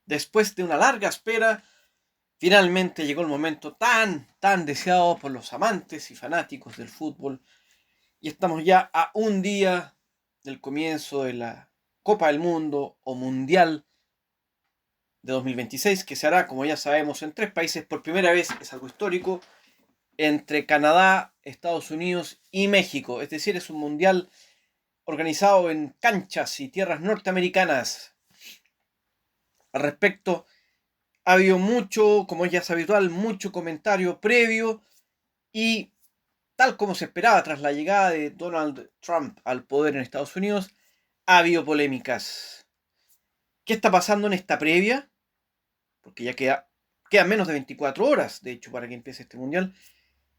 Después de una larga espera, finalmente llegó el momento tan deseado por los amantes y fanáticos del fútbol. Y estamos ya a un día del comienzo de la Copa del Mundo o Mundial de 2026, que se hará, como ya sabemos, en 3 países por primera vez. Es algo histórico, entre Canadá, Estados Unidos y México. Es decir, es un mundial organizado en canchas y tierras norteamericanas. Al respecto, ha habido mucho, como ya es habitual, mucho comentario previo y, tal como se esperaba tras la llegada de Donald Trump al poder en Estados Unidos, ha habido polémicas. ¿Qué está pasando en esta previa? Porque ya quedan menos de 24 horas, de hecho, para que empiece este mundial.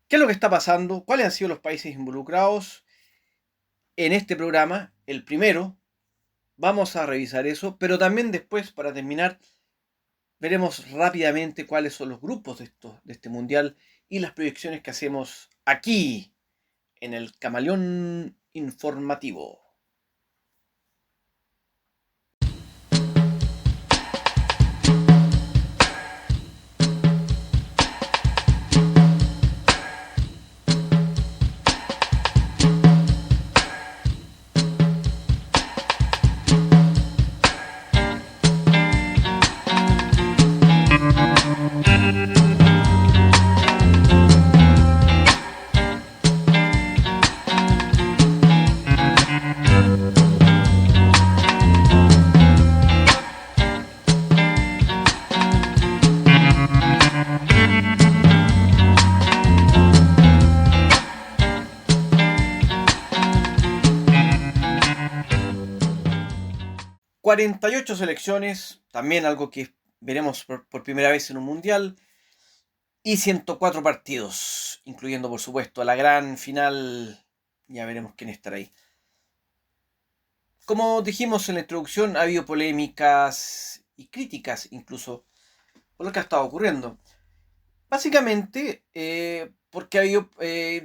¿Qué es lo que está pasando? ¿Cuáles han sido los países involucrados en este programa? El primero, vamos a revisar eso, pero también después, para terminar, veremos rápidamente cuáles son los grupos de este mundial y las proyecciones que hacemos aquí en el Camaleón Informativo. 48 selecciones, también algo que veremos por primera vez en un mundial, y 104 partidos, incluyendo por supuesto la gran final. Ya veremos quién estará ahí. Como dijimos en la introducción, ha habido polémicas y críticas incluso por lo que ha estado ocurriendo. Básicamente porque ha habido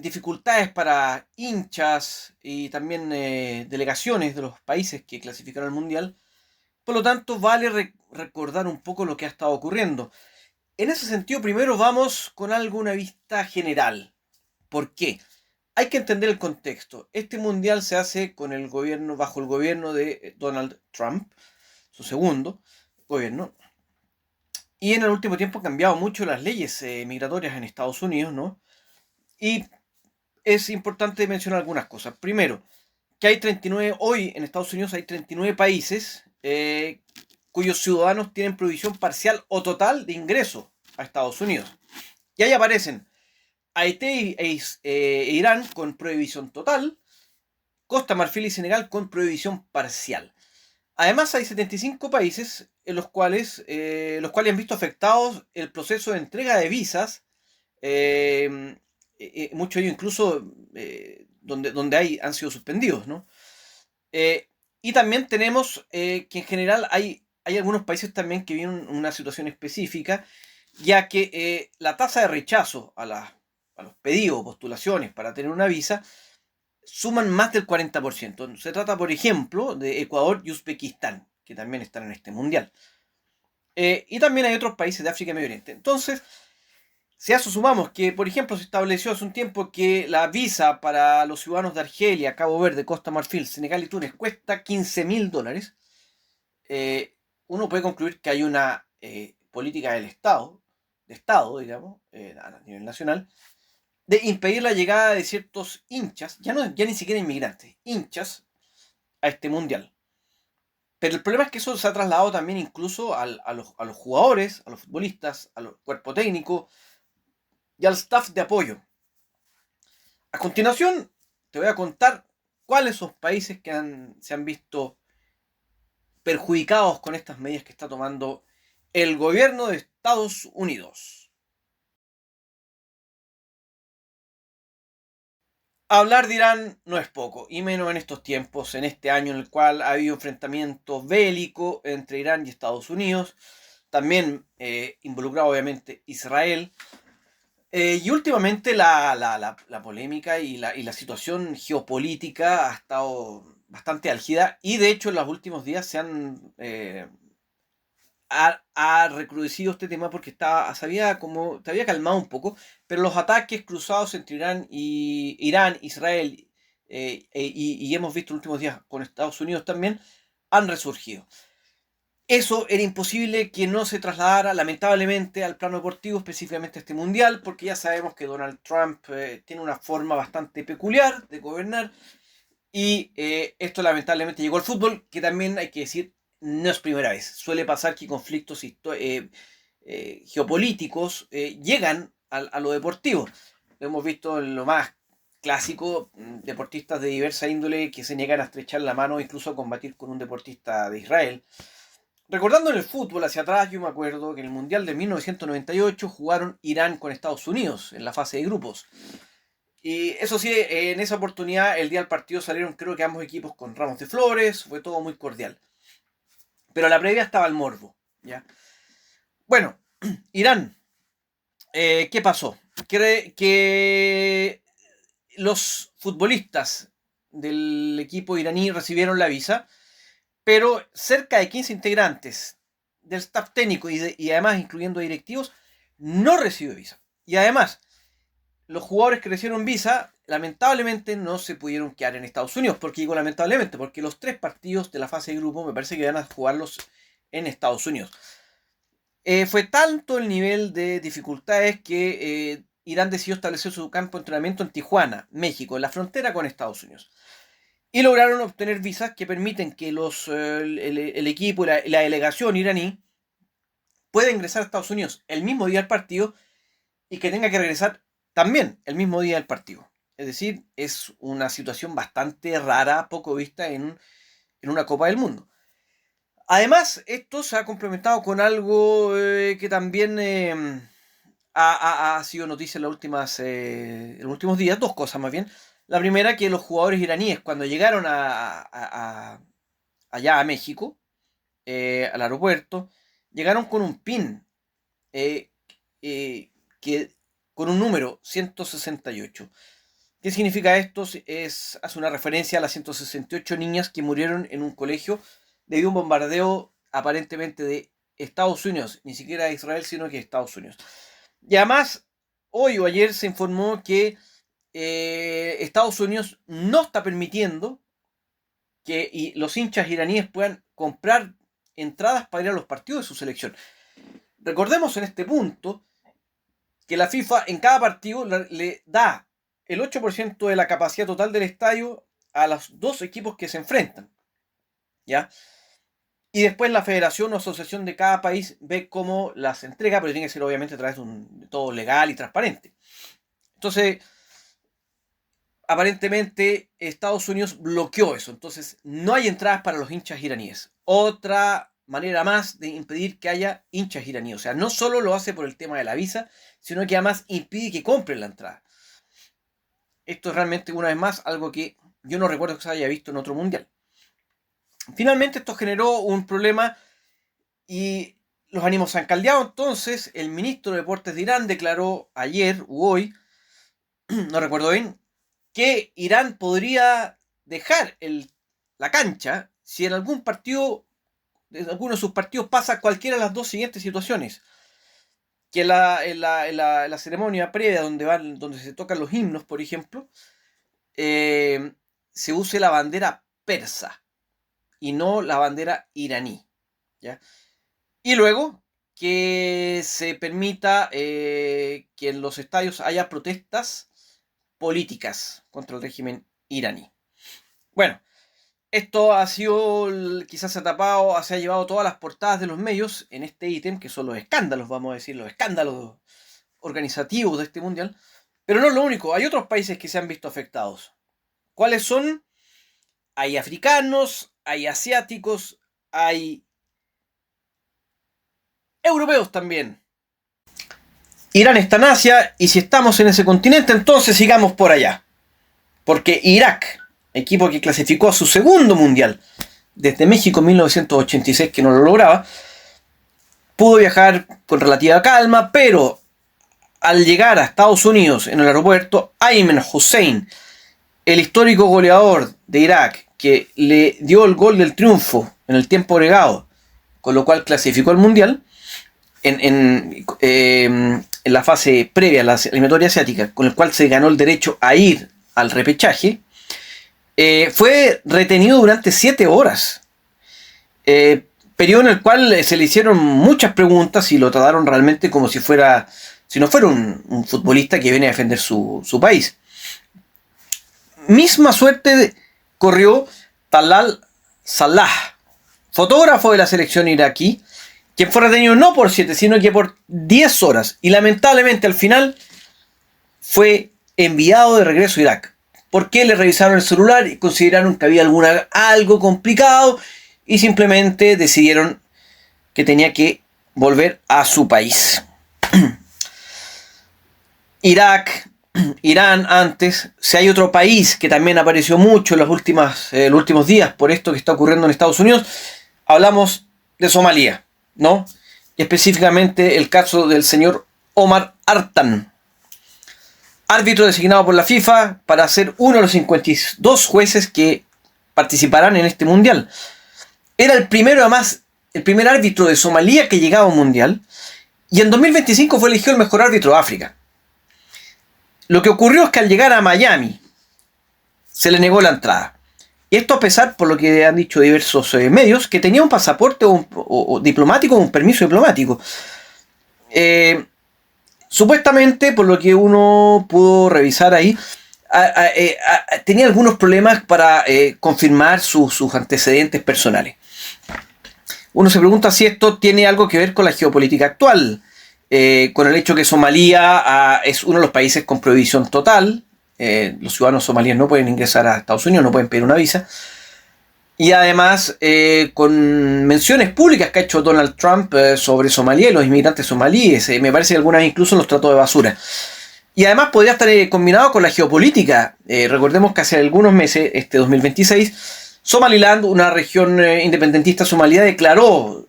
dificultades para hinchas y también delegaciones de los países que clasificaron al Mundial. Por lo tanto, vale recordar un poco lo que ha estado ocurriendo. En ese sentido, primero vamos con alguna vista general. ¿Por qué? Hay que entender el contexto. Este mundial se hace con el gobierno, bajo el gobierno de Donald Trump, su segundo gobierno. Y en el último tiempo han cambiado mucho las leyes migratorias en Estados Unidos, ¿no? Y es importante mencionar algunas cosas. Primero, que hay 39, hoy en Estados Unidos hay 39 países cuyos ciudadanos tienen prohibición parcial o total de ingreso a Estados Unidos. Y ahí aparecen Haití e Irán con prohibición total, Costa Marfil y Senegal con prohibición parcial. Además, hay 75 países en los cuales han visto afectados el proceso de entrega de visas, muchos de ellos incluso donde han sido suspendidos, ¿no? Y también tenemos que en general hay algunos países también que viven una situación específica, ya que la tasa de rechazo a los pedidos o postulaciones para tener una visa suman más del 40%. Se trata, por ejemplo, de Ecuador y Uzbekistán, que también están en este mundial. Y también hay otros países de África y Medio Oriente. Entonces, si a eso sumamos que, por ejemplo, se estableció hace un tiempo que la visa para los ciudadanos de Argelia, Cabo Verde, Costa Marfil, Senegal y Túnez cuesta $15.000, uno puede concluir que hay una política de Estado, digamos, a nivel nacional, de impedir la llegada de ciertos hinchas, ya ni siquiera inmigrantes, hinchas, a este mundial. Pero el problema es que eso se ha trasladado también incluso a los jugadores, a los futbolistas, al cuerpo técnico y al staff de apoyo. A continuación, te voy a contar cuáles son los países que se han visto perjudicados con estas medidas que está tomando el gobierno de Estados Unidos. Hablar de Irán no es poco, y menos en estos tiempos, en este año en el cual ha habido enfrentamiento bélico entre Irán y Estados Unidos, también involucrado obviamente Israel, y últimamente la polémica y la situación geopolítica ha estado bastante álgida, y de hecho en los últimos días se han ha recrudecido este tema porque se había calmado un poco, pero los ataques cruzados entre Irán, Israel, y hemos visto en los últimos días con Estados Unidos también, han resurgido. Eso era imposible que no se trasladara, lamentablemente, al plano deportivo, específicamente a este mundial, porque ya sabemos que Donald Trump tiene una forma bastante peculiar de gobernar, y esto lamentablemente llegó al fútbol, que también hay que decir, no es primera vez. Suele pasar que conflictos geopolíticos llegan a lo deportivo. Lo hemos visto en lo más clásico, deportistas de diversa índole que se niegan a estrechar la mano, incluso a combatir con un deportista de Israel. Recordando en el fútbol hacia atrás, yo me acuerdo que en el Mundial de 1998 jugaron Irán con Estados Unidos en la fase de grupos. Y eso sí, en esa oportunidad, el día del partido salieron creo que ambos equipos con ramos de flores, fue todo muy cordial. Pero a la previa estaba el morbo, ¿ya? Bueno, Irán, ¿qué pasó? Que los futbolistas del equipo iraní recibieron la visa, pero cerca de 15 integrantes del staff técnico y además incluyendo directivos, no recibió visa. Y además, los jugadores que recibieron visa, lamentablemente no se pudieron quedar en Estados Unidos. ¿Por qué digo lamentablemente? Porque los 3 partidos de la fase de grupo me parece que van a jugarlos en Estados Unidos. Fue tanto el nivel de dificultades que Irán decidió establecer su campo de entrenamiento en Tijuana, México, en la frontera con Estados Unidos. Y lograron obtener visas que permiten que el equipo y la delegación iraní pueda ingresar a Estados Unidos el mismo día del partido y que tenga que regresar también el mismo día del partido. Es decir, es una situación bastante rara, poco vista en una Copa del Mundo. Además, esto se ha complementado con algo que también ha sido noticia en los últimos días, 2 cosas más bien. La primera, que los jugadores iraníes, cuando llegaron allá a México, al aeropuerto, llegaron con un PIN con un número 168. ¿Qué significa esto? Hace una referencia a las 168 niñas que murieron en un colegio debido a un bombardeo aparentemente de Estados Unidos, ni siquiera de Israel, sino que de Estados Unidos. Y además, hoy o ayer se informó que Estados Unidos no está permitiendo que los hinchas iraníes puedan comprar entradas para ir a los partidos de su selección. Recordemos en este punto que la FIFA en cada partido le da el 8% de la capacidad total del estadio a los 2 equipos que se enfrentan, ¿ya? Y después la federación o asociación de cada país ve cómo las entrega, pero tiene que ser obviamente a través de todo legal y transparente. Entonces, aparentemente Estados Unidos bloqueó eso. Entonces, no hay entradas para los hinchas iraníes. Otra manera más de impedir que haya hinchas iraníes. O sea, no solo lo hace por el tema de la visa, sino que además impide que compren la entrada. Esto es realmente, una vez más, algo que yo no recuerdo que se haya visto en otro mundial. Finalmente esto generó un problema y los ánimos se han caldeado. Entonces el ministro de Deportes de Irán declaró ayer u hoy, no recuerdo bien, que Irán podría dejar la cancha si en algún partido, en alguno de sus partidos pasa cualquiera de las 2 siguientes situaciones. Que en la ceremonia previa donde se tocan los himnos, por ejemplo, se use la bandera persa y no la bandera iraní, ¿ya? Y luego que se permita que en los estadios haya protestas políticas contra el régimen iraní. Bueno, esto ha sido, quizás se ha llevado todas las portadas de los medios en este ítem, que son los escándalos, vamos a decir, los escándalos organizativos de este mundial. Pero no es lo único, hay otros países que se han visto afectados. ¿Cuáles son? Hay africanos, hay asiáticos, hay europeos también. Irán está en Asia, y si estamos en ese continente, entonces sigamos por allá. Porque Irak, equipo que clasificó a su segundo mundial desde México en 1986, que no lo lograba, pudo viajar con relativa calma, pero al llegar a Estados Unidos en el aeropuerto, Ayman Hussein, el histórico goleador de Irak, que le dio el gol del triunfo en el tiempo agregado, con lo cual clasificó al Mundial en la fase previa a la eliminatoria asiática, con el cual se ganó el derecho a ir al repechaje, fue retenido durante 7 horas. Periodo en el cual se le hicieron muchas preguntas y lo trataron realmente como si no fuera un futbolista que viene a defender su país. Misma suerte corrió Talal Salah, fotógrafo de la selección iraquí, quien fue retenido no por 7, sino que por 10 horas. Y lamentablemente al final fue enviado de regreso a Irak. Porque le revisaron el celular y consideraron que había algo complicado y simplemente decidieron que tenía que volver a su país. Irak, Irán antes. Si hay otro país que también apareció mucho en los últimos días por esto que está ocurriendo en Estados Unidos, hablamos de Somalia, ¿no? Y específicamente el caso del señor Omar Artan, árbitro designado por la FIFA para ser uno de los 52 jueces que participarán en este mundial. Era el primer árbitro de Somalia que llegaba a un mundial, y en 2025 fue elegido el mejor árbitro de África. Lo que ocurrió es que al llegar a Miami se le negó la entrada. Y esto a pesar, por lo que han dicho diversos medios, que tenía un pasaporte o diplomático o un permiso diplomático. Supuestamente, por lo que uno pudo revisar ahí, tenía algunos problemas para confirmar sus antecedentes personales. Uno se pregunta si esto tiene algo que ver con la geopolítica actual, con el hecho que Somalia es uno de los países con prohibición total. Los ciudadanos somalíes no pueden ingresar a Estados Unidos, no pueden pedir una visa. Y además con menciones públicas que ha hecho Donald Trump sobre Somalia y los inmigrantes somalíes. Me parece que algunas incluso los trató de basura. Y además podría estar combinado con la geopolítica. Recordemos que hace algunos meses, 2026, Somaliland, una región independentista somalía, declaró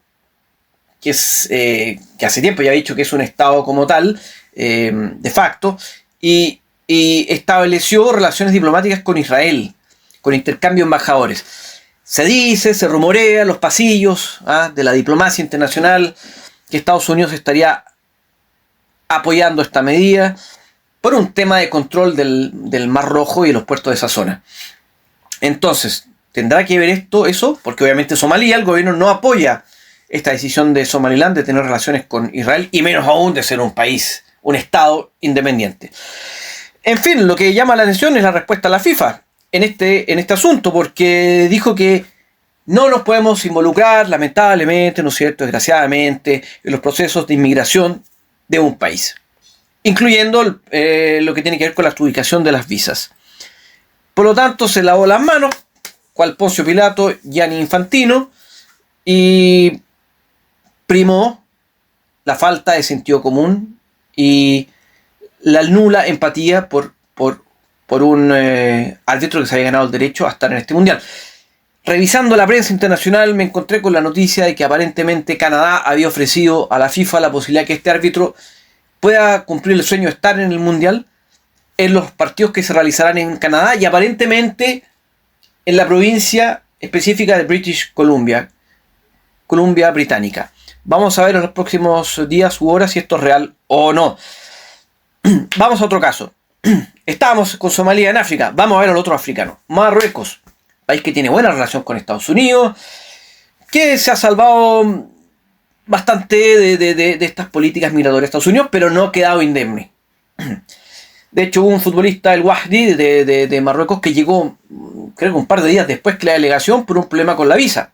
que hace tiempo ya ha dicho que es un estado como tal, de facto, y estableció relaciones diplomáticas con Israel, con intercambio de embajadores. Se dice, se rumorea en los pasillos de la diplomacia internacional que Estados Unidos estaría apoyando esta medida por un tema de control del Mar Rojo y los puertos de esa zona. Entonces, ¿tendrá que ver eso? Porque obviamente Somalia, el gobierno no apoya esta decisión de Somaliland de tener relaciones con Israel, y menos aún de ser un país, un estado independiente. En fin, lo que llama la atención es la respuesta a la FIFA en este asunto, porque dijo que no nos podemos involucrar, lamentablemente, ¿no es cierto?, desgraciadamente, en los procesos de inmigración de un país, incluyendo lo que tiene que ver con la adjudicación de las visas. Por lo tanto, se lavó las manos, cual Poncio Pilato, Gianni Infantino, y primó la falta de sentido común y la nula empatía por un árbitro que se había ganado el derecho a estar en este mundial. Revisando la prensa internacional, me encontré con la noticia de que aparentemente Canadá había ofrecido a la FIFA la posibilidad de que este árbitro pueda cumplir el sueño de estar en el mundial en los partidos que se realizarán en Canadá, y aparentemente en la provincia específica de British Columbia, Columbia Británica. Vamos a ver en los próximos días u horas si esto es real o no. Vamos a otro caso. Estábamos con Somalia en África. Vamos a ver al otro africano. Marruecos, país que tiene buena relación con Estados Unidos, que se ha salvado bastante de estas políticas migratorias de Estados Unidos, pero no ha quedado indemne. De hecho, hubo un futbolista, el Wahdi, de Marruecos, que llegó, creo que un par de días después que la delegación, por un problema con la visa,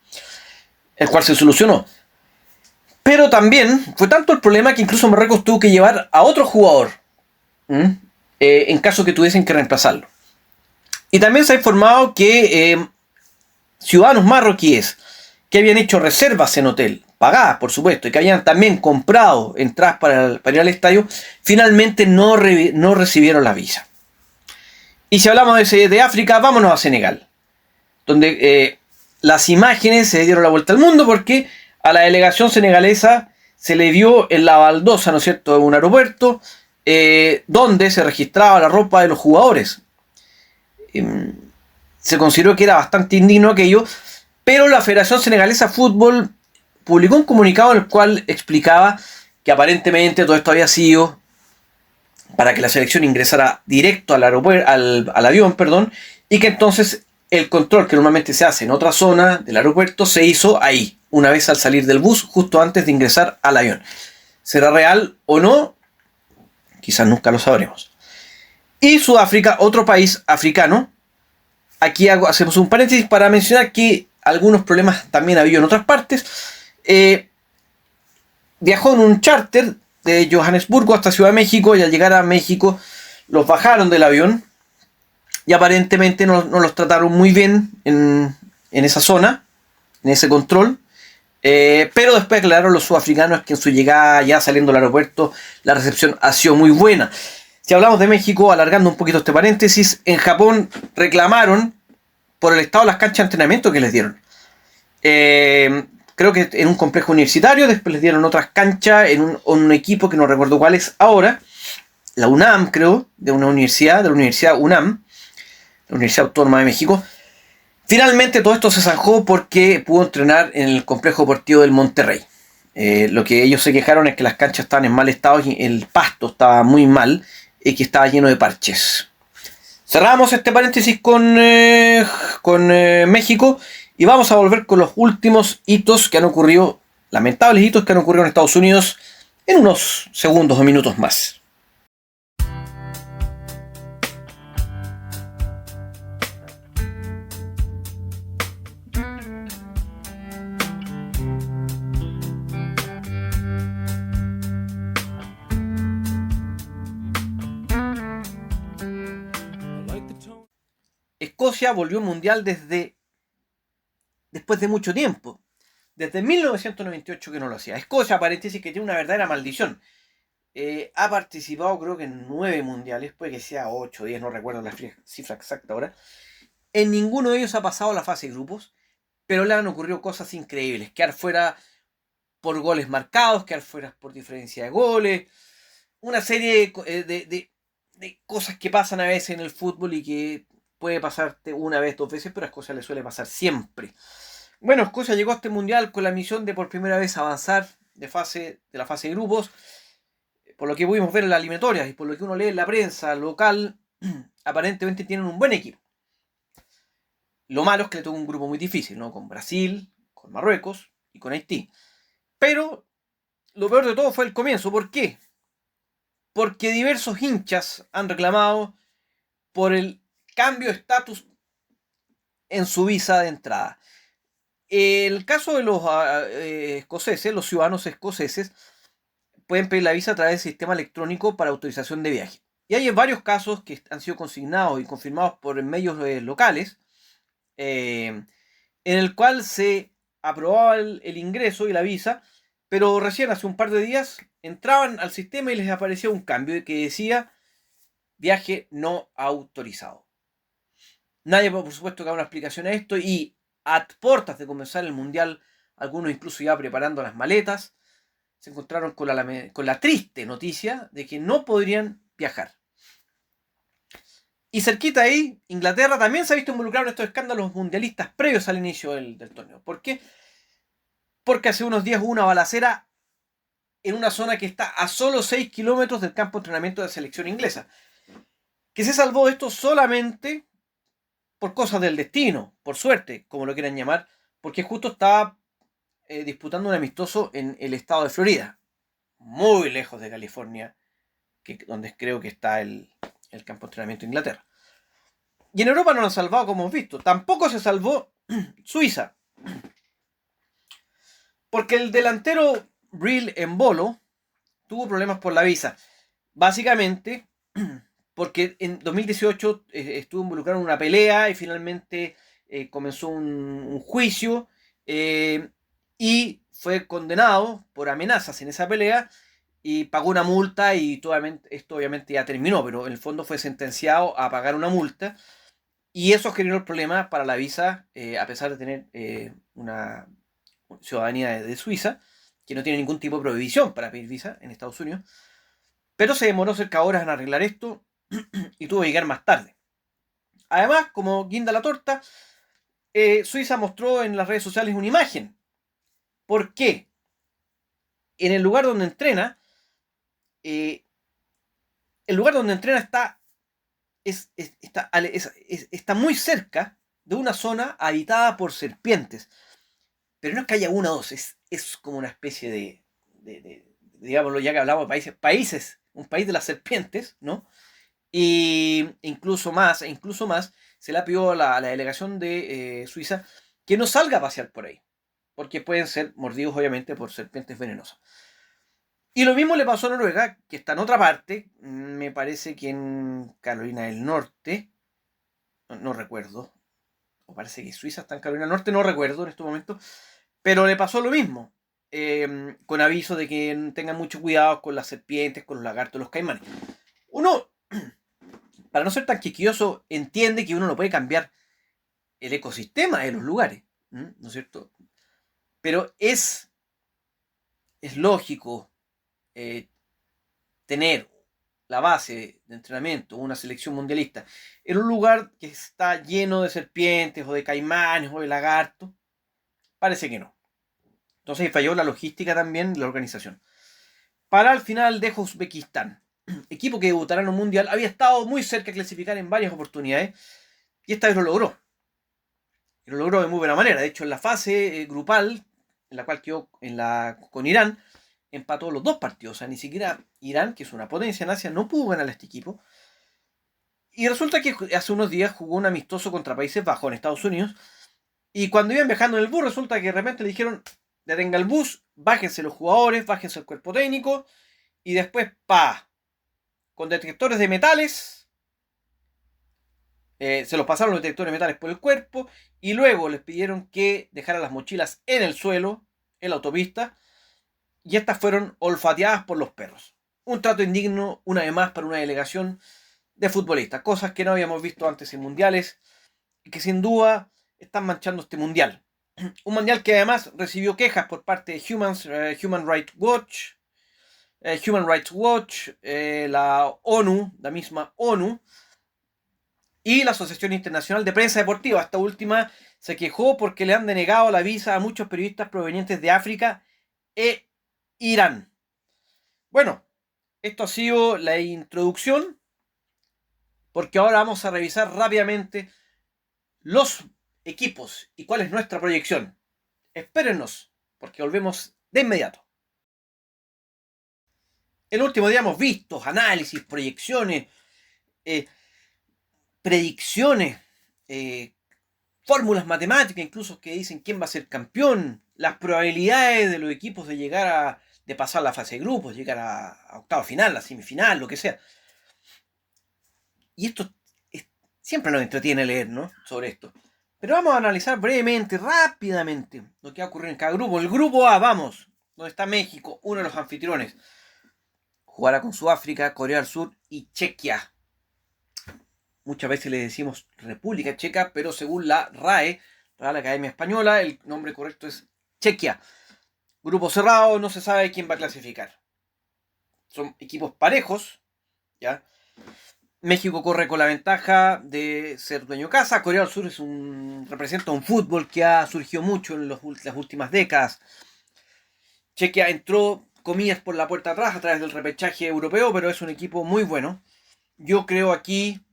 el cual se solucionó. Pero también fue tanto el problema que incluso Marruecos tuvo que llevar a otro jugador, en caso que tuviesen que reemplazarlo. Y también se ha informado que ciudadanos marroquíes que habían hecho reservas en hotel, pagadas por supuesto, y que habían también comprado entradas para ir al estadio, finalmente no recibieron la visa. Y si hablamos de África, vámonos a Senegal, donde las imágenes se dieron la vuelta al mundo, porque a la delegación senegalesa se le vio en la baldosa, ¿no es cierto?, de un aeropuerto, donde se registraba la ropa de los jugadores. Se consideró que era bastante indigno aquello, pero la Federación Senegalesa de Fútbol publicó un comunicado en el cual explicaba que aparentemente todo esto había sido para que la selección ingresara directo al aeropuerto, al avión, perdón, y que entonces el control que normalmente se hace en otra zona del aeropuerto se hizo ahí, una vez al salir del bus, justo antes de ingresar al avión. ¿Será real o no? Quizás nunca lo sabremos. Y Sudáfrica, otro país africano, aquí hacemos un paréntesis para mencionar que algunos problemas también ha habido en otras partes. Viajó en un charter de Johannesburgo hasta Ciudad de México y al llegar a México los bajaron del avión y aparentemente no los trataron muy bien en esa zona, en ese control. Pero después aclararon los sudafricanos que en su llegada ya saliendo del aeropuerto la recepción ha sido muy buena. Si hablamos de México, alargando un poquito este paréntesis, en Japón reclamaron por el estado de las canchas de entrenamiento que les dieron. Creo que en un complejo universitario, después les dieron otras canchas en un equipo que no recuerdo cuál es ahora, la UNAM creo, de la Universidad UNAM, la Universidad Autónoma de México. Finalmente todo esto se zanjó porque pudo entrenar en el complejo deportivo del Monterrey. Lo que ellos se quejaron es que las canchas estaban en mal estado y el pasto estaba muy mal y que estaba lleno de parches. Cerramos este paréntesis con México y vamos a volver con los últimos hitos que han ocurrido, lamentables hitos que han ocurrido en Estados Unidos en unos segundos o minutos más. Escocia volvió al mundial después de mucho tiempo. Desde 1998 que no lo hacía. Escocia, paréntesis, que tiene una verdadera maldición. Ha participado creo que en 9 mundiales, puede que sea 8 o 10, no recuerdo la cifra exacta ahora. En ninguno de ellos ha pasado la fase de grupos, pero le han ocurrido cosas increíbles. Quedar fuera por goles marcados, quedar fuera por diferencia de goles. Una serie de cosas que pasan a veces en el fútbol y que puede pasarte una vez, 2 veces, pero a Escocia le suele pasar siempre. Bueno, Escocia llegó a este mundial con la misión de por primera vez avanzar de la fase de grupos. Por lo que pudimos ver en las eliminatorias y por lo que uno lee en la prensa local, aparentemente tienen un buen equipo. Lo malo es que le tocó un grupo muy difícil, ¿no? Con Brasil, con Marruecos y con Haití. Pero lo peor de todo fue el comienzo. ¿Por qué? Porque diversos hinchas han reclamado por el cambio de estatus en su visa de entrada. El caso de los escoceses, los ciudadanos escoceses, pueden pedir la visa a través del sistema electrónico para autorización de viaje. Y hay varios casos que han sido consignados y confirmados por medios locales, en el cual se aprobaba el ingreso y la visa, pero recién hace un par de días entraban al sistema y les aparecía un cambio que decía viaje no autorizado. Nadie, por supuesto, que haga una explicación a esto y a puertas de comenzar el mundial, algunos incluso ya preparando las maletas, se encontraron con la triste noticia de que no podrían viajar. Y cerquita ahí, Inglaterra también se ha visto involucrado en estos escándalos mundialistas previos al inicio del torneo. ¿Por qué? Porque hace unos días hubo una balacera en una zona que está a solo 6 kilómetros del campo de entrenamiento de la selección inglesa. Que se salvó esto solamente por cosas del destino, por suerte, como lo quieran llamar, porque justo estaba disputando un amistoso en el estado de Florida, muy lejos de California, donde creo que está el campo de entrenamiento de Inglaterra. Y en Europa no lo han salvado, como hemos visto. Tampoco se salvó Suiza, porque el delantero Breel Embolo tuvo problemas por la visa. Básicamente porque en 2018 estuvo involucrado en una pelea y finalmente comenzó un juicio y fue condenado por amenazas en esa pelea y pagó una multa y esto obviamente ya terminó, pero en el fondo fue sentenciado a pagar una multa y eso generó el problema para la visa, a pesar de tener una ciudadanía de Suiza, que no tiene ningún tipo de prohibición para pedir visa en Estados Unidos, pero se demoró cerca de horas en arreglar esto y tuvo que llegar más tarde. Además, como guinda la torta, Suiza mostró en las redes sociales una imagen ¿Por qué? En el lugar donde entrena, está, está muy cerca de una zona habitada por serpientes. Pero no es que haya una o dos, es como una especie digámoslo, ya que hablamos de países, un país de las serpientes, ¿no? Y incluso más, se le ha pedido a la delegación de Suiza que no salga a pasear por ahí, porque pueden ser mordidos obviamente por serpientes venenosas. Y lo mismo le pasó a Noruega, que está en otra parte, me parece que en Carolina del Norte, no recuerdo, o parece que Suiza está en Carolina del Norte, no recuerdo en este momento, pero le pasó lo mismo, con aviso de que tengan mucho cuidado con las serpientes, con los lagartos, los caimanes. Uno, para no ser tan quisquilloso, entiende que uno no puede cambiar el ecosistema de los lugares, ¿no es cierto? Pero es lógico eh, tener la base de entrenamiento, una selección mundialista, en un lugar que está lleno de serpientes o de caimanes o de lagartos. Parece que no. Entonces falló la logística también, la organización. Para el final deja Uzbekistán, equipo que debutará en un mundial, había estado muy cerca de clasificar en varias oportunidades y esta vez lo logró. Y lo logró de muy buena manera. De hecho, en la fase grupal, en la cual quedó con Irán, empató los dos partidos. O sea, ni siquiera Irán, que es una potencia en Asia, no pudo ganar a este equipo. Y resulta que hace unos días jugó un amistoso contra Países Bajos en Estados Unidos. Y cuando iban viajando en el bus, resulta que de repente le dijeron: detenga el bus, bájense los jugadores, bájense el cuerpo técnico. Y después, con detectores de metales, se los pasaron los detectores de metales por el cuerpo. Y luego les pidieron que dejaran las mochilas en el suelo, en la autopista. Y estas fueron olfateadas por los perros. Un trato indigno, una vez más, para una delegación de futbolistas. Cosas que no habíamos visto antes en mundiales y que sin duda están manchando este mundial. Un mundial que además recibió quejas por parte de Human Rights Watch, la ONU, la misma ONU, y la Asociación Internacional de Prensa Deportiva. Esta última se quejó porque le han denegado la visa a muchos periodistas provenientes de África e Irán. Bueno, esto ha sido la introducción, porque ahora vamos a revisar rápidamente los equipos y cuál es nuestra proyección. Espérennos, porque volvemos de inmediato. El último día hemos visto análisis, proyecciones, predicciones, fórmulas matemáticas incluso que dicen quién va a ser campeón, las probabilidades de los equipos de pasar la fase de grupos, llegar a octavo final, a semifinal, lo que sea. Y esto siempre nos entretiene leer, ¿no?, sobre esto. Pero vamos a analizar brevemente, rápidamente, lo que ha ocurrido en cada grupo. El grupo A, vamos, donde está México, uno de los anfitriones. Jugará con Sudáfrica, Corea del Sur y Chequia. Muchas veces le decimos República Checa, pero según la RAE, Real Academia Española, el nombre correcto es Chequia. Grupo cerrado, no se sabe quién va a clasificar. Son equipos parejos, ¿ya? México corre con la ventaja de ser dueño de casa. Corea del Sur representa un fútbol que ha surgido mucho en las últimas décadas. Chequia entró, comillas, por la puerta atrás a través del repechaje europeo, pero es un equipo muy bueno. Yo creo aquí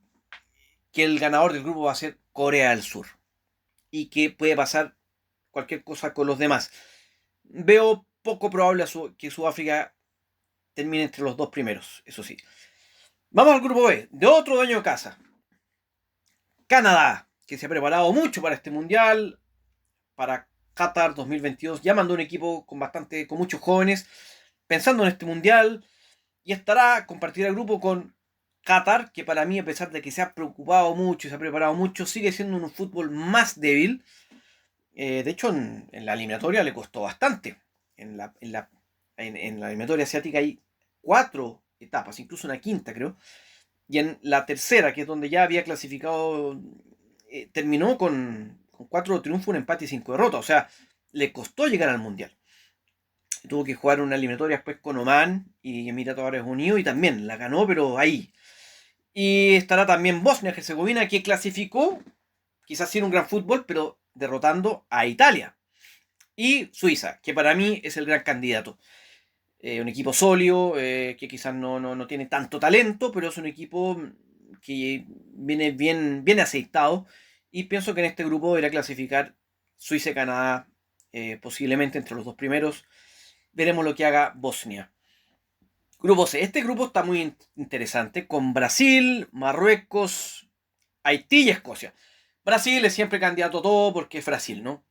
que el ganador del grupo va a ser Corea del Sur y que puede pasar cualquier cosa con los demás. Veo poco probable que Sudáfrica termine entre los dos primeros, eso sí. Vamos al grupo B, de otro dueño de casa. Canadá, que se ha preparado mucho para este mundial, para Qatar 2022. Ya mandó un equipo con muchos jóvenes, pensando en este mundial, y compartirá el grupo con Qatar, que para mí, a pesar de que se ha preocupado mucho y se ha preparado mucho, sigue siendo un fútbol más débil. De hecho, en la eliminatoria le costó bastante. En la eliminatoria asiática hay 4 etapas, incluso una quinta, creo. Y en la tercera, que es donde ya había clasificado, terminó con 4 triunfos, un empate y 5 derrotas. O sea, le costó llegar al mundial. Tuvo que jugar una eliminatoria después con Oman y Emiratos Árabes Unidos y también la ganó, pero ahí. Y estará también Bosnia-Herzegovina, que clasificó, quizás sin un gran fútbol, pero derrotando a Italia. y Suiza, que para mí es el gran candidato. Un equipo sólido, que quizás no tiene tanto talento, pero es un equipo que viene bien aceitado. Y pienso que en este grupo debería clasificar Suiza y Canadá, posiblemente entre los dos primeros. Veremos lo que haga Bosnia. Grupo C. Este grupo está muy interesante, con Brasil, Marruecos, Haití y Escocia. Brasil es siempre candidato a todo porque es Brasil, ¿no?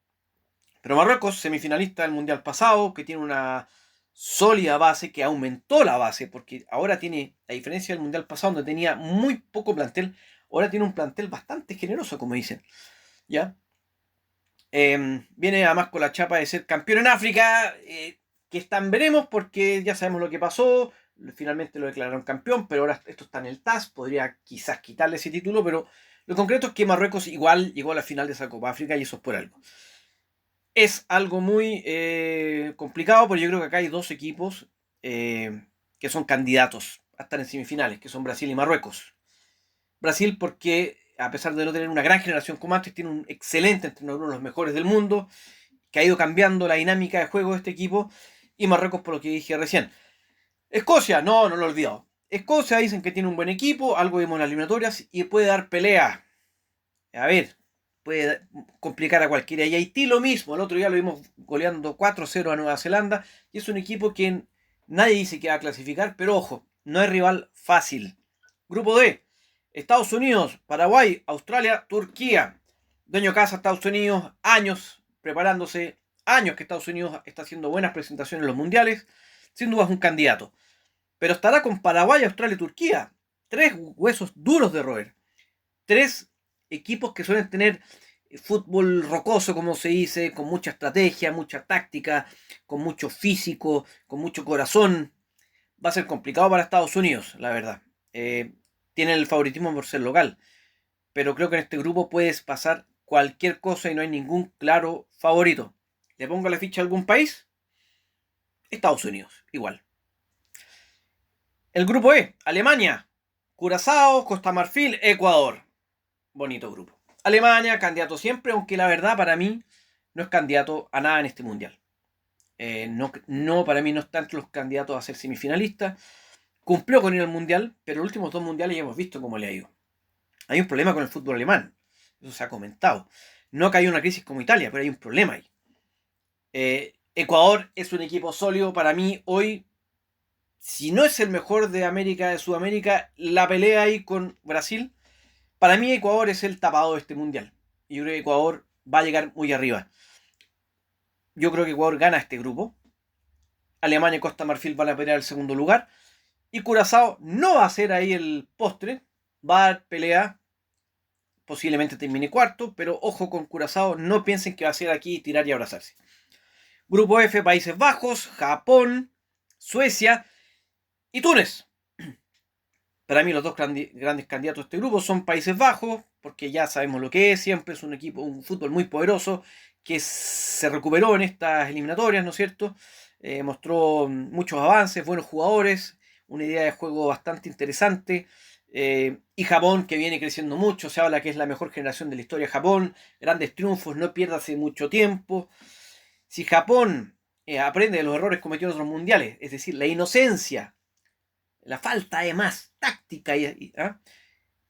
Pero Marruecos, semifinalista del Mundial pasado, que tiene una sólida base, que aumentó la base, porque ahora tiene, a diferencia del Mundial pasado, donde tenía muy poco plantel, ahora tiene un plantel bastante generoso, como dicen. ¿Ya? Viene además con la chapa de ser campeón en África, que están veremos, porque ya sabemos lo que pasó, finalmente lo declararon campeón, pero ahora esto está en el TAS, podría quizás quitarle ese título, pero lo concreto es que Marruecos igual llegó a la final de esa Copa África y eso es por algo. Es algo muy complicado, pero yo creo que acá hay dos equipos que son candidatos a estar en semifinales, que son Brasil y Marruecos. Brasil porque, a pesar de no tener una gran generación como antes, tiene un excelente entrenador, uno de los mejores del mundo, que ha ido cambiando la dinámica de juego de este equipo, y Marruecos por lo que dije recién. Escocia, no lo he olvidado. Escocia dicen que tiene un buen equipo, algo vimos en las eliminatorias, y puede dar pelea. A ver, puede complicar a cualquiera. Y Haití lo mismo, el otro día lo vimos goleando 4-0 a Nueva Zelanda, y es un equipo que nadie dice que va a clasificar, pero ojo, no es rival fácil. Grupo D, Estados Unidos, Paraguay, Australia, Turquía. Dueño casa Estados Unidos, años preparándose, años que Estados Unidos está haciendo buenas presentaciones en los mundiales, sin duda es un candidato. Pero estará con Paraguay, Australia y Turquía. Tres huesos duros de roer. Tres equipos que suelen tener fútbol rocoso, como se dice, con mucha estrategia, mucha táctica, con mucho físico, con mucho corazón. Va a ser complicado para Estados Unidos, la verdad. Tiene el favoritismo por ser local, pero creo que en este grupo puedes pasar cualquier cosa y no hay ningún claro favorito. ¿Le pongo la ficha a algún país? Estados Unidos, igual. El grupo E, Alemania, Curazao, Costa Marfil, Ecuador. Bonito grupo. Alemania, candidato siempre, aunque la verdad para mí no es candidato a nada en este mundial. Para mí no está entre los candidatos a ser semifinalista. Cumplió con ir al mundial, pero los últimos dos mundiales ya hemos visto cómo le ha ido. Hay un problema con el fútbol alemán, eso se ha comentado. No ha caído una crisis como Italia, pero hay un problema ahí. Ecuador es un equipo sólido para mí hoy. Si no es el mejor de América, de Sudamérica, la pelea ahí con Brasil. Para mí Ecuador es el tapado de este mundial. Y yo creo que Ecuador va a llegar muy arriba. Yo creo que Ecuador gana este grupo. Alemania y Costa Marfil van a pelear el segundo lugar. Y Curazao no va a ser ahí el postre. Va a dar pelea. Posiblemente termine cuarto. Pero ojo con Curazao. No piensen que va a ser aquí tirar y abrazarse. Grupo F, Países Bajos, Japón, Suecia y Túnez. Para mí los dos grandes candidatos a este grupo son Países Bajos, porque ya sabemos lo que es, siempre es un equipo, un fútbol muy poderoso, que se recuperó en estas eliminatorias, ¿no es cierto? Mostró muchos avances, buenos jugadores, una idea de juego bastante interesante, y Japón, que viene creciendo mucho, se habla que es la mejor generación de la historia de Japón, grandes triunfos, no pierde hace mucho tiempo. Si Japón aprende de los errores cometidos en otros mundiales, es decir, la inocencia, la falta de más táctica,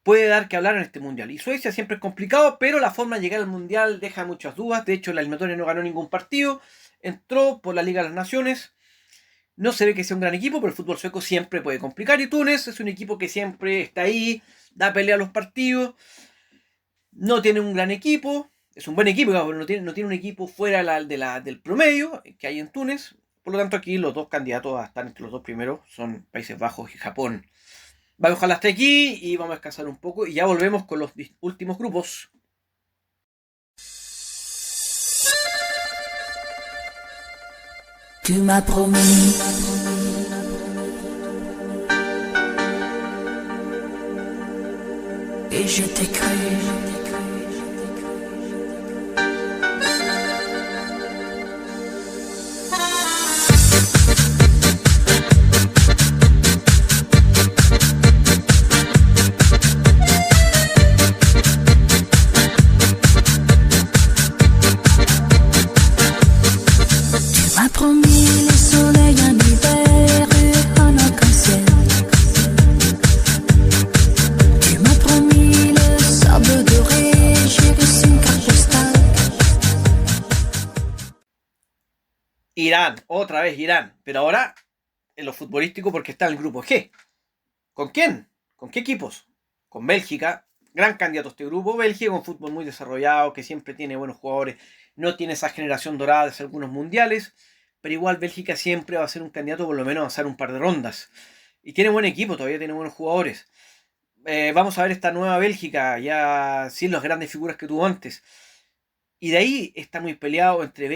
puede dar que hablar en este mundial. Y Suecia siempre es complicado, pero la forma de llegar al mundial deja muchas dudas. De hecho, la eliminatoria no ganó ningún partido, entró por la Liga de las Naciones. No se ve que sea un gran equipo, pero el fútbol sueco siempre puede complicar. Y Túnez es un equipo que siempre está ahí, da pelea a los partidos. No tiene un gran equipo. Es un buen equipo, pero no tiene un equipo fuera del promedio que hay en Túnez. Por lo tanto, aquí los dos candidatos a estar entre los dos primeros son Países Bajos y Japón. Vamos a dejarla hasta aquí y vamos a descansar un poco y ya volvemos con los últimos grupos. Tu m'as promis et je t'ai cru. Irán, otra vez Irán, pero ahora en lo futbolístico porque está en el grupo G. ¿Con quién? ¿Con qué equipos? Con Bélgica, gran candidato a este grupo. Bélgica con fútbol muy desarrollado, que siempre tiene buenos jugadores, no tiene esa generación dorada de algunos mundiales, pero igual Bélgica siempre va a ser un candidato por lo menos a avanzar un par de rondas. Y tiene buen equipo, todavía tiene buenos jugadores. Vamos a ver esta nueva Bélgica, ya sin las grandes figuras que tuvo antes. Y de ahí está muy peleado entre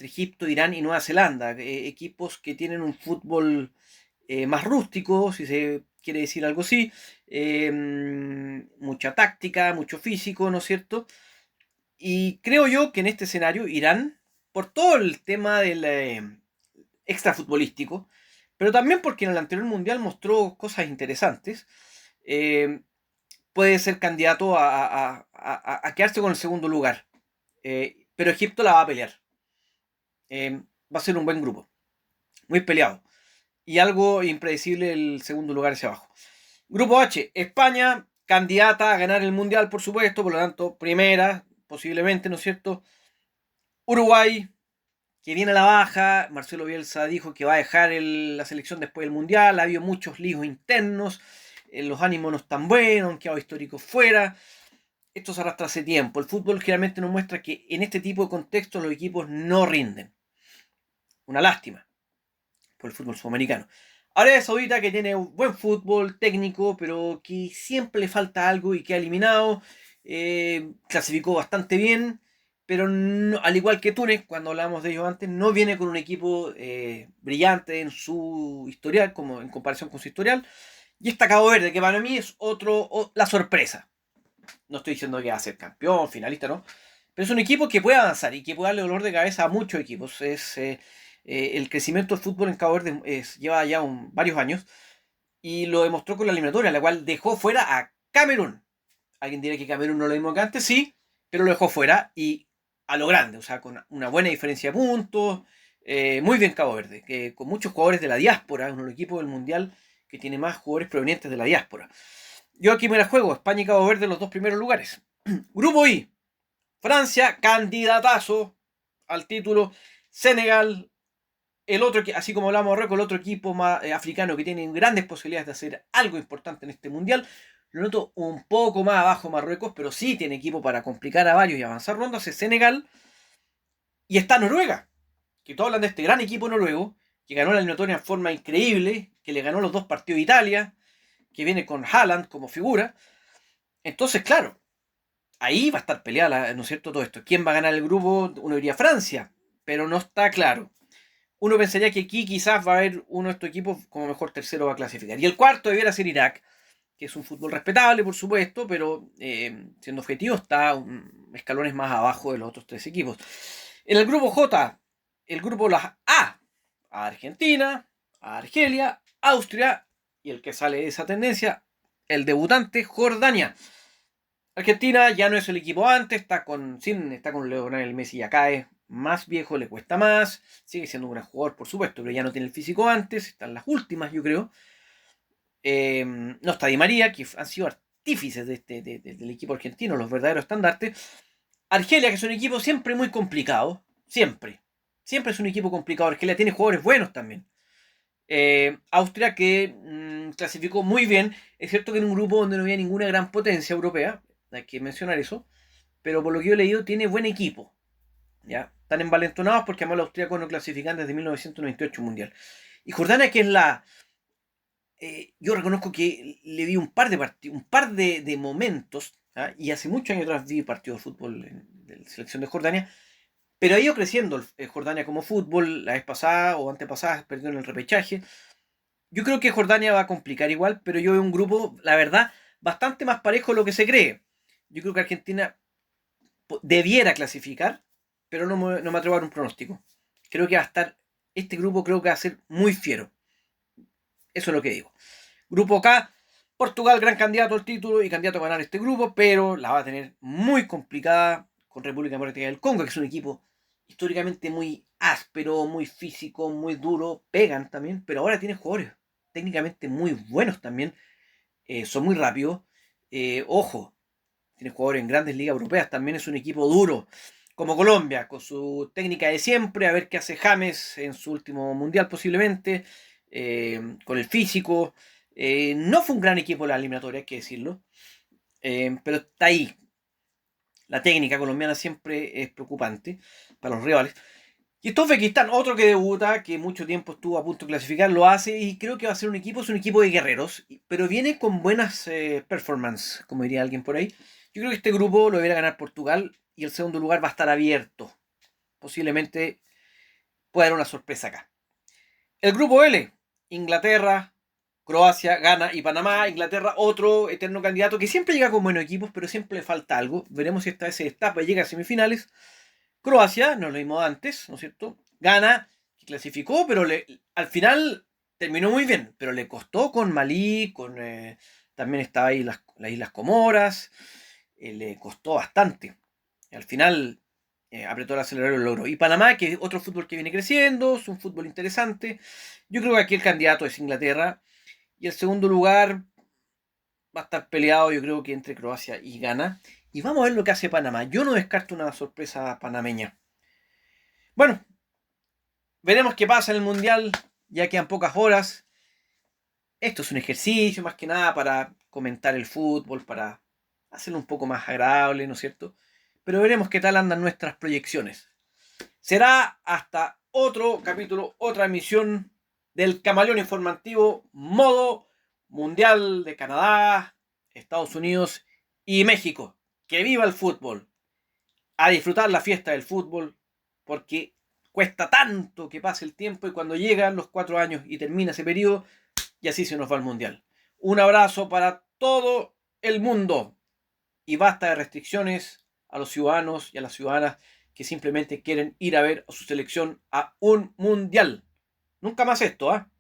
Egipto, Irán y Nueva Zelanda, equipos que tienen un fútbol más rústico, si se quiere decir algo así, mucha táctica, mucho físico, ¿no es cierto? Y creo yo que en este escenario Irán, por todo el tema del extrafutbolístico, pero también porque en el anterior mundial mostró cosas interesantes, eh, puede ser candidato a quedarse con el segundo lugar. Pero Egipto la va a pelear. Va a ser un buen grupo. Muy peleado. Y algo impredecible el segundo lugar hacia abajo. Grupo H. España, candidata a ganar el Mundial, por supuesto. Por lo tanto, primera, posiblemente, ¿no es cierto? Uruguay, que viene a la baja. Marcelo Bielsa dijo que va a dejar la selección después del Mundial. Ha habido muchos líos internos. Los ánimos no están buenos. Han quedado históricos fuera. Esto se arrastra hace tiempo. El fútbol generalmente nos muestra que en este tipo de contextos los equipos no rinden. Una lástima por el fútbol sudamericano. Arabia Saudita, que tiene un buen fútbol técnico, pero que siempre le falta algo y que ha eliminado. Clasificó bastante bien, pero no, al igual que Túnez, cuando hablábamos de ellos antes, no viene con un equipo brillante en su historial, como en comparación con su historial. Y está Cabo Verde, que para mí es la sorpresa. No estoy diciendo que va a ser campeón, finalista, ¿no? Pero es un equipo que puede avanzar y que puede darle dolor de cabeza a muchos equipos. El crecimiento del fútbol en Cabo Verde lleva ya varios años y lo demostró con la eliminatoria, la cual dejó fuera a Camerún. Alguien dirá que Camerún no lo mismo que antes, sí, pero lo dejó fuera y a lo grande, o sea, con una buena diferencia de puntos. Muy bien Cabo Verde, que con muchos jugadores de la diáspora, uno de los equipos del Mundial que tiene más jugadores provenientes de la diáspora. Yo aquí me la juego, España y Cabo Verde los dos primeros lugares. Grupo I, Francia, candidatazo al título. Senegal, el otro, así como hablamos de Marruecos, el otro equipo más africano que tiene grandes posibilidades de hacer algo importante en este mundial. Lo noto un poco más abajo Marruecos, pero sí tiene equipo para complicar a varios y avanzar rondas. Es Senegal. Y está Noruega, que todos hablan de este gran equipo noruego, que ganó la eliminatoria en forma increíble, que le ganó los dos partidos a Italia, que viene con Haaland como figura. Entonces, claro, ahí va a estar peleada, ¿no es cierto? Todo esto. ¿Quién va a ganar el grupo? Uno diría Francia, pero no está claro. Uno pensaría que aquí quizás va a haber uno de estos equipos como mejor tercero va a clasificar. Y el cuarto debiera ser Irak, que es un fútbol respetable, por supuesto, pero siendo objetivo está escalones más abajo de los otros tres equipos. En el grupo J, el grupo las A Argentina, a Argelia, Austria y el que sale de esa tendencia, el debutante Jordania. Argentina ya no es el equipo antes, está con Lionel Messi, ya cae más viejo, le cuesta más, sigue siendo un gran jugador por supuesto, pero ya no tiene el físico antes, están las últimas yo creo. No está Di María, que han sido artífices del equipo argentino, los verdaderos estandartes. Argelia, que es un equipo siempre muy complicado, siempre es un equipo complicado. Argelia tiene jugadores buenos también. Austria, que clasificó muy bien, es cierto que en un grupo donde no había ninguna gran potencia europea, hay que mencionar eso, pero por lo que yo he leído tiene buen equipo. ¿Ya? Están envalentonados porque además los austríacos no clasifican desde 1998 mundial. Y Jordania, que es yo reconozco que le vi un par de partidos, un par de momentos, ¿ah? Y hace muchos años atrás vi partidos de fútbol de la selección de Jordania, pero ha ido creciendo Jordania como fútbol. La vez pasada o antepasada perdió en el repechaje. Yo creo que Jordania va a complicar igual, pero yo veo un grupo, la verdad, bastante más parejo de lo que se cree. Yo creo que Argentina debiera clasificar, pero no me atrevo a dar un pronóstico. Creo que va a estar, este grupo creo que va a ser muy fiero. Eso es lo que digo. Grupo K, Portugal, gran candidato al título y candidato a ganar este grupo, pero la va a tener muy complicada con República Democrática del Congo, que es un equipo históricamente muy áspero, muy físico, muy duro, pegan también, pero ahora tiene jugadores técnicamente muy buenos también, son muy rápidos, ojo, tiene jugadores en grandes ligas europeas, también es un equipo duro. como Colombia, con su técnica de siempre, a ver qué hace James en su último mundial posiblemente, con el físico. No fue un gran equipo la eliminatoria, hay que decirlo, pero está ahí. La técnica colombiana siempre es preocupante para los rivales. Y está Uzbekistán, otro que debuta, que mucho tiempo estuvo a punto de clasificar, lo hace y creo que va a ser es un equipo de guerreros, pero viene con buenas performances, como diría alguien por ahí. Yo creo que este grupo lo debería ganar Portugal y el segundo lugar va a estar abierto. Posiblemente pueda haber una sorpresa acá. El grupo L, Inglaterra, Croacia, Ghana y Panamá. Inglaterra, otro eterno candidato que siempre llega con buenos equipos, pero siempre le falta algo. Veremos si esta vez se destapa y llega a semifinales. Croacia, nos lo vimos antes, ¿no es cierto? Ghana, que clasificó, pero al final terminó muy bien, pero le costó con Malí, también estaba ahí las Islas Comoras, le costó bastante. Y al final apretó el acelerador y lo logró. Y Panamá, que es otro fútbol que viene creciendo, es un fútbol interesante. Yo creo que aquí el candidato es Inglaterra. Y el segundo lugar va a estar peleado, yo creo que entre Croacia y Ghana. Y vamos a ver lo que hace Panamá. Yo no descarto una sorpresa panameña. Bueno, veremos qué pasa en el Mundial. Ya quedan pocas horas. Esto es un ejercicio más que nada para comentar el fútbol, para hacerlo un poco más agradable, ¿no es cierto? Pero veremos qué tal andan nuestras proyecciones. Será hasta otro capítulo, otra emisión del Camaleón Informativo modo Mundial de Canadá, Estados Unidos y México. ¡Que viva el fútbol! A disfrutar la fiesta del fútbol, porque cuesta tanto que pase el tiempo y cuando llegan los 4 años y termina ese periodo, y así se nos va el Mundial. Un abrazo para todo el mundo y basta de restricciones a los ciudadanos y a las ciudadanas que simplemente quieren ir a ver a su selección a un Mundial. Nunca más esto, ¿ah?